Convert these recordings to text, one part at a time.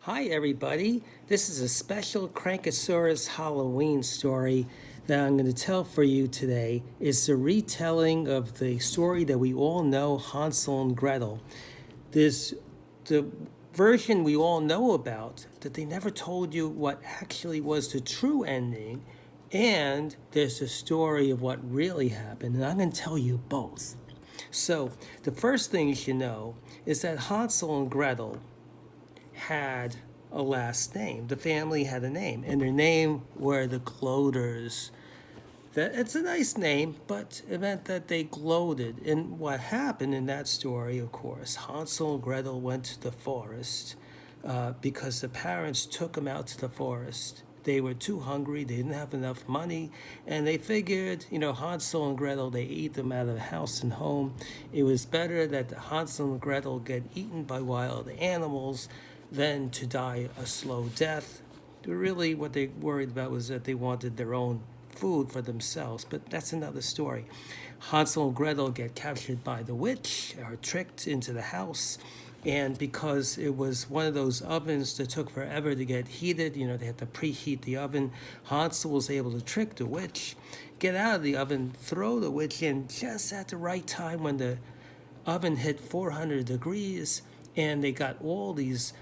Hi, everybody. This is a special CrankaTsuris Halloween story that I'm going to tell for you today. It's a retelling of the story that we all know, Hansel and Gretel. There's the version we all know about that they never told you what actually was the true ending, and there's a story of what really happened, and I'm going to tell you both. So, the first thing you should know is that Hansel and Gretel had a last name. The family had a name, and their name were the Gloaters. It's a nice name, but it meant that they gloated. And what happened in that story, of course, Hansel and Gretel went to the forest because the parents took them out to the forest. They were too hungry, they didn't have enough money, and they figured, Hansel and Gretel, they ate them out of house and home. It was better that Hansel and Gretel get eaten by wild animals than to die a slow death. Really, what they worried about was that they wanted their own food for themselves, but that's another story. Hansel and Gretel get captured by the witch, are tricked into the house, and because it was one of those ovens that took forever to get heated, they had to preheat the oven, Hansel was able to trick the witch, get out of the oven, throw the witch in just at the right time when the oven hit 400 degrees, and they got all these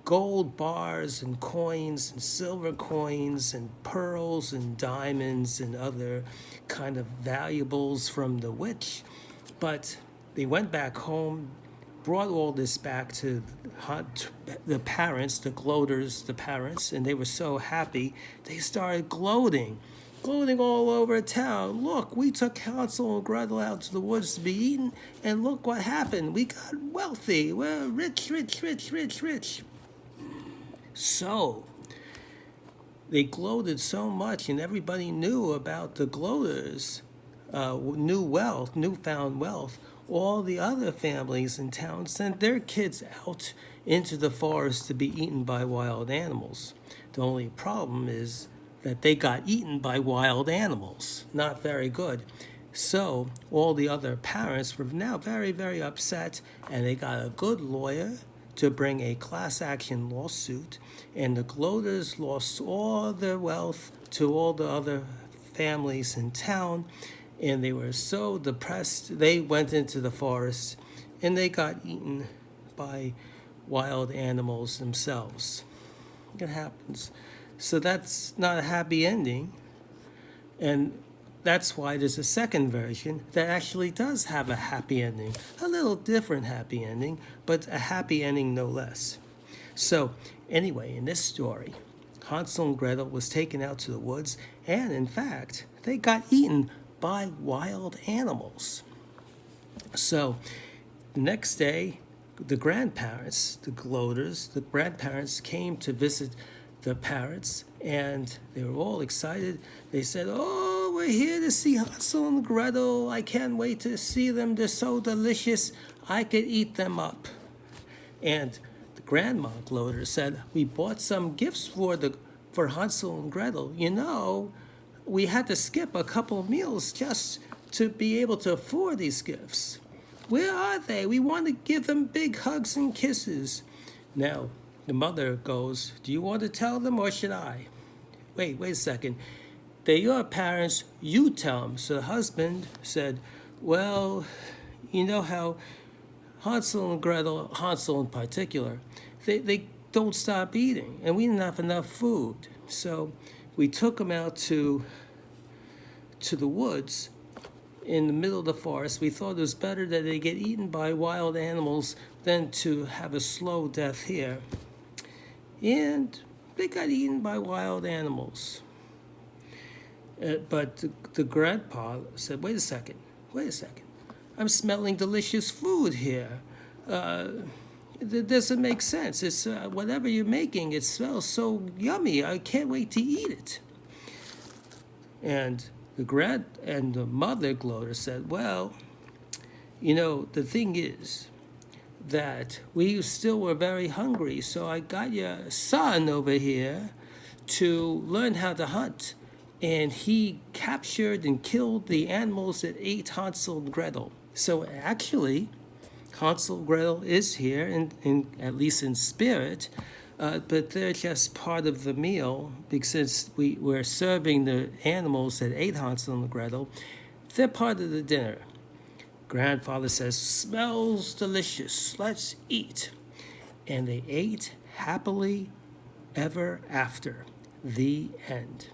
gold bars and coins and silver coins and pearls and diamonds and other kind of valuables from the witch. But they went back home, brought all this back to the parents, the gloaters, the parents, and they were so happy they started gloating all over town. Look, we took Hansel and Gretel out to the woods to be eaten, and look what happened. We got wealthy. We're rich, rich, rich, rich, rich. So they gloated so much, and everybody knew about the gloaters, newfound wealth. All the other families in town sent their kids out into the forest to be eaten by wild animals. The only problem is that they got eaten by wild animals. Not very good. So all the other parents were now very, very upset, and they got a good lawyer to bring a class action lawsuit, and the gloaters lost all their wealth to all the other families in town, and they were so depressed they went into the forest and they got eaten by wild animals themselves. It happens. So that's not a happy ending, and that's why there's a second version that actually does have a happy ending. A little different happy ending, but a happy ending no less. So, anyway, in this story, Hansel and Gretel was taken out to the woods, and in fact, they got eaten by wild animals. So, the next day, the grandparents, the gloaters, the grandparents came to visit the parents, and they were all excited. They said, "Oh, we're here to see Hansel and Gretel. I can't wait to see them. They're so delicious. I could eat them up." And the grandma gloater said, "We bought some gifts for Hansel and Gretel. We had to skip a couple of meals just to be able to afford these gifts. Where are they? We want to give them big hugs and kisses." Now, the mother goes, "Do you want to tell them or should I?" Wait a second. They're your parents, you tell them. So the husband said, "Well, you know how Hansel and Gretel, Hansel in particular, they don't stop eating, and we didn't have enough food. So we took them out to the woods in the middle of the forest. We thought it was better that they get eaten by wild animals than to have a slow death here. And they got eaten by wild animals." But the grandpa said, wait a second. I'm smelling delicious food here. It doesn't make sense. It's whatever you're making, it smells so yummy. I can't wait to eat it." And the mother gloater said, "Well, the thing is that we still were very hungry, so I got your son over here to learn how to hunt, and he captured and killed the animals that ate Hansel and Gretel. So actually, Hansel and Gretel is here, in at least in spirit, but they're just part of the meal because since we're serving the animals that ate Hansel and Gretel, they're part of the dinner. Grandfather says, "Smells delicious, let's eat." And they ate happily ever after. The end.